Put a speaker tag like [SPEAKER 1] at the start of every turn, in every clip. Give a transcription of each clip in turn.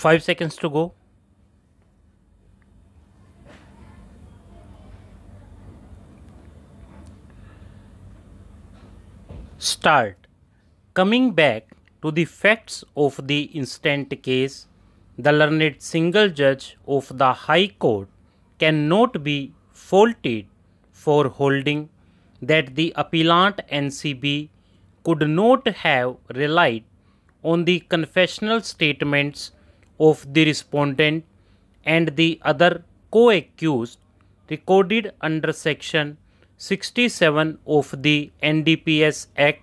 [SPEAKER 1] 5 seconds to go. Start. Coming back to the facts of the instant case, the learned single judge of the High Court cannot be faulted for holding that the appellant NCB could not have relied on the confessional statements of the respondent and the other co-accused recorded under section 67 of the NDPS Act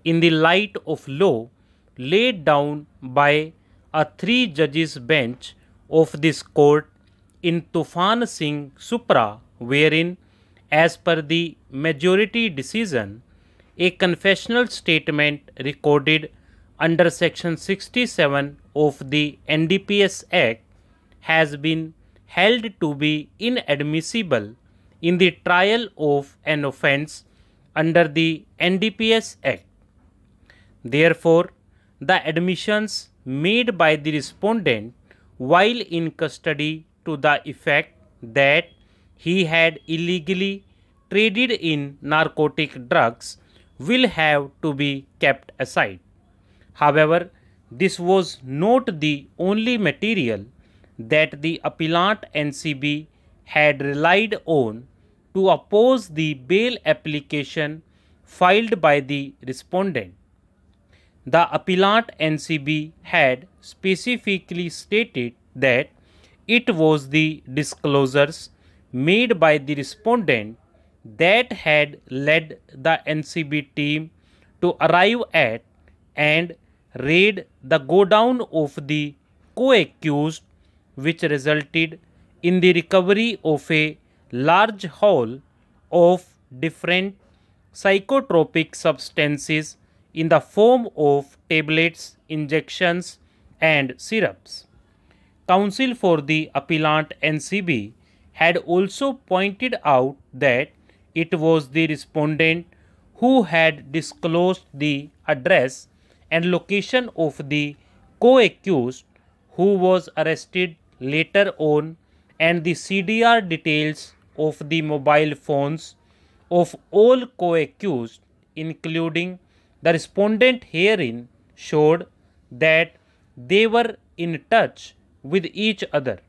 [SPEAKER 1] in the light of law laid down by a 3-judges bench of this court in Tufan Singh Supra, wherein, as per the majority decision, a confessional statement recorded under section 67 of the NDPS Act has been held to be inadmissible in the trial of an offence under the NDPS Act. Therefore, the admissions made by the respondent while in custody to the effect that he had illegally traded in narcotic drugs will have to be kept aside. However, this was not the only material that the appellant NCB had relied on to oppose the bail application filed by the respondent. The appellant NCB had specifically stated that it was the disclosures made by the respondent that had led the NCB team to arrive at and raid the godown of the co-accused, which resulted in the recovery of a large haul of different psychotropic substances in the form of tablets, injections, and syrups. Counsel for the appellant NCB had also pointed out that it was the respondent who had disclosed the address and location of the co-accused who was arrested later on, and the CDR details of the mobile phones of all co-accused, including the respondent herein, showed that they were in touch with each other.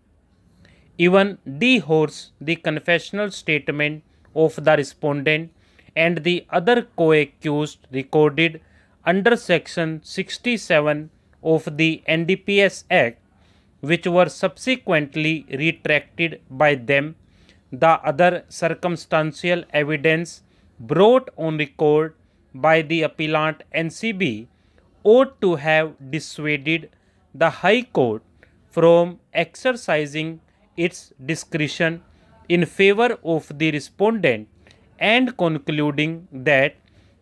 [SPEAKER 1] Even dehors the confessional statement of the respondent and the other co-accused recorded under section 67 of the NDPS Act, which were subsequently retracted by them. The other circumstantial evidence brought on record by the appellant NCB ought to have dissuaded the High Court from exercising its discretion in favor of the respondent and concluding that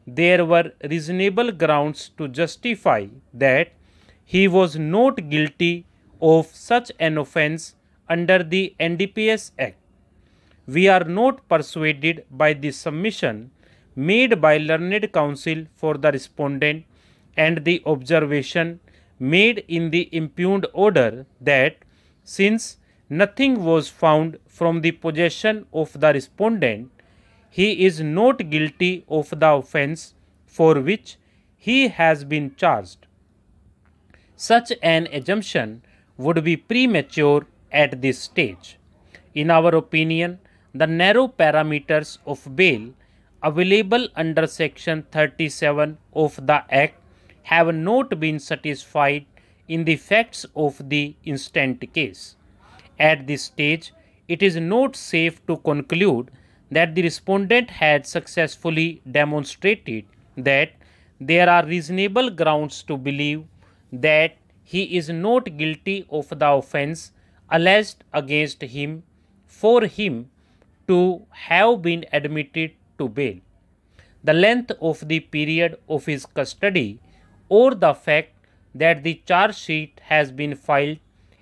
[SPEAKER 1] there were reasonable grounds to justify that he was not guilty of such an offence under the NDPS Act. We are not persuaded by the submission made by learned counsel for the respondent and the observation made in the impugned order that since nothing was found from the possession of the respondent, he is not guilty of the offence for which he has been charged. Such an assumption would be premature at this stage. In our opinion, the narrow parameters of bail available under section 37 of the Act have not been satisfied in the facts of the instant case. At this stage, it is not safe to conclude that the respondent had successfully demonstrated that there are reasonable grounds to believe that he is not guilty of the offence alleged against him for him to have been admitted to bail. The length of the period of his custody or the fact that the charge sheet has been filed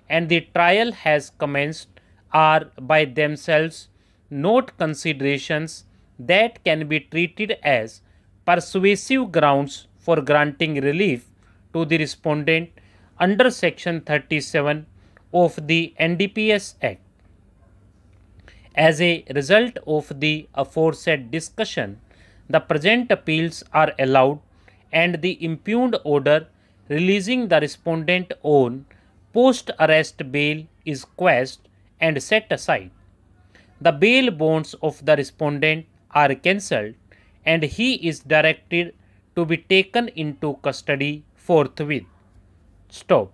[SPEAKER 1] and the trial has commenced are by themselves not considerations that can be treated as persuasive grounds for granting relief to the respondent under Section 37 of the NDPS Act. As a result of the aforesaid discussion, the present appeals are allowed and the impugned order releasing the respondent on post-arrest bail is quashed and set aside. The bail bonds of the respondent are cancelled and he is directed to be taken into custody forthwith. Stop.